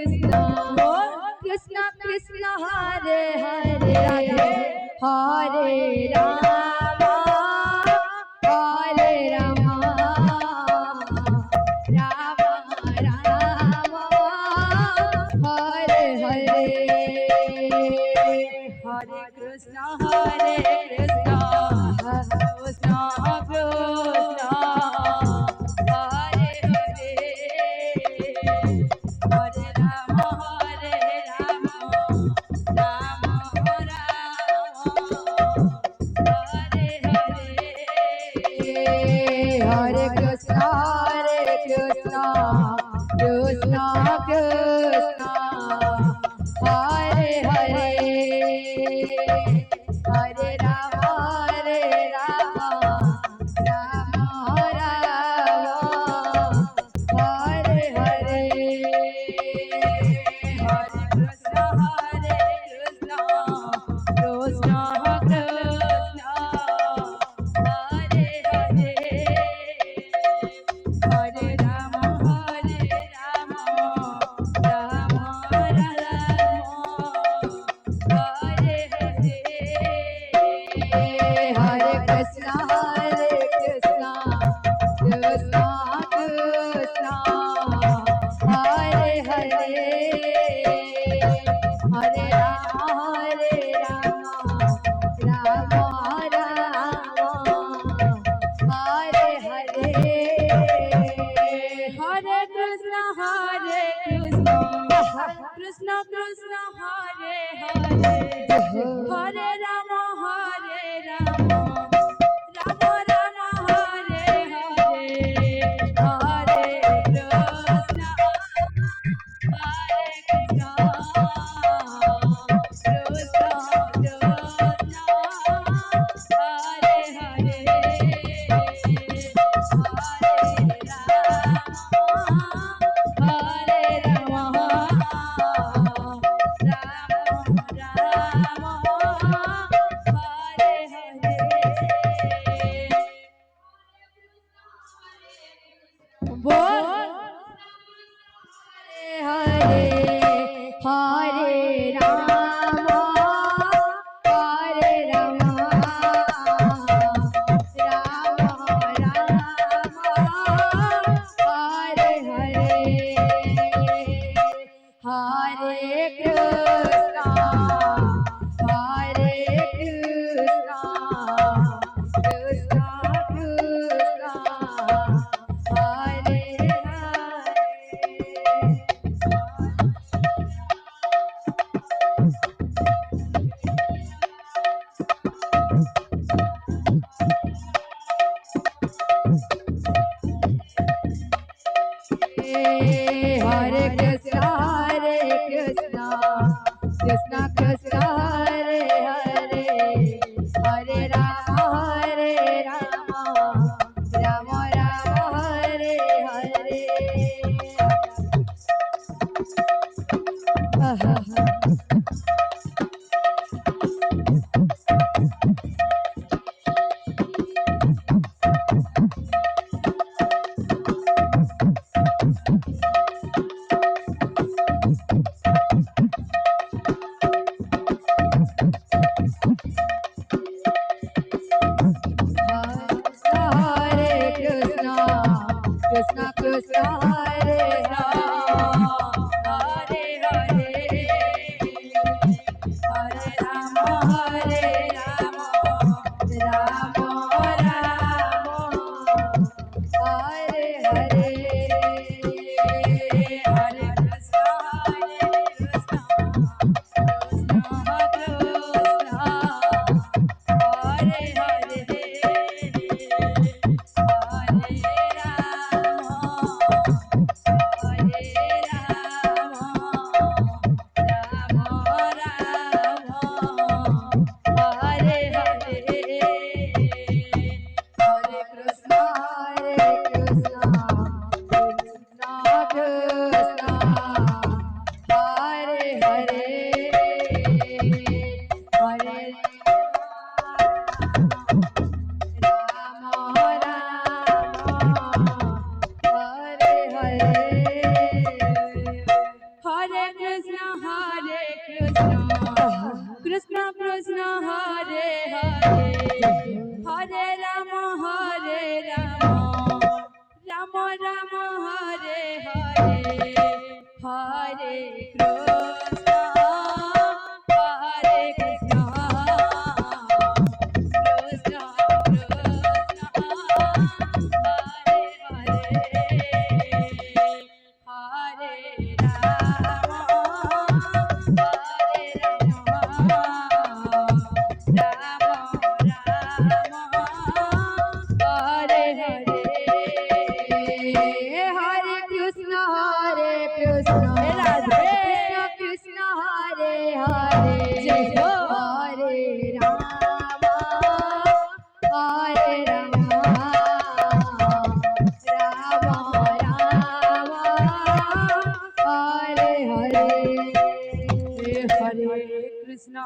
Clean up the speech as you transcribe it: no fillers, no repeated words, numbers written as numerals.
कृष्ण कृष्ण हरे हरे हरे राम हरे राम राम राम हरे हरे हरे कृष्ण कृष्ण कृष्ण हरे हरे हरे राम राम हरे हरे हरे कृष्ण कृष्ण कृष्ण हरे हरे हरे राम राम हरे हरे हरे कृष्ण कृष्ण कृष्ण हरे हरे हरे राम राम हरे हरे हरे कृष्ण कृष्ण कृष्ण हरे हरे हरे राम राम हरे हरे हरे कृष्ण कृष्ण कृष्ण हरे हरे हरे राम राम राम हरे हरे हरे कृष्ण कृष्ण कृष्ण हरे हरे हरे राम राम हरे हरे बोल हरे हरे राम राम हरे हरे हरे कृष्ण कृष्ण कृष्ण हरे हरे कृष्ण कृष्ण कृष्ण हरे हरे हरे राम राम हरे हरे हरे कृष्ण कृष्ण कृष्ण हरे हरे हरे हरे राम राम राम हरे हरे हरे कृष्ण कृष्ण कृष्ण हरे हरे हरे कृष्ण कृष्ण कृष्ण कृष्ण हरे हरे हरे राम राम राम हरे हरे हरे कृष्ण कृष्ण कृष्ण हरे हरे हरे राम राम राम हरे हरे हरे कृष्ण हे राधे कृष्ण हरे हरे जय हो हरे राम राम राम हरे हरे हरे कृष्ण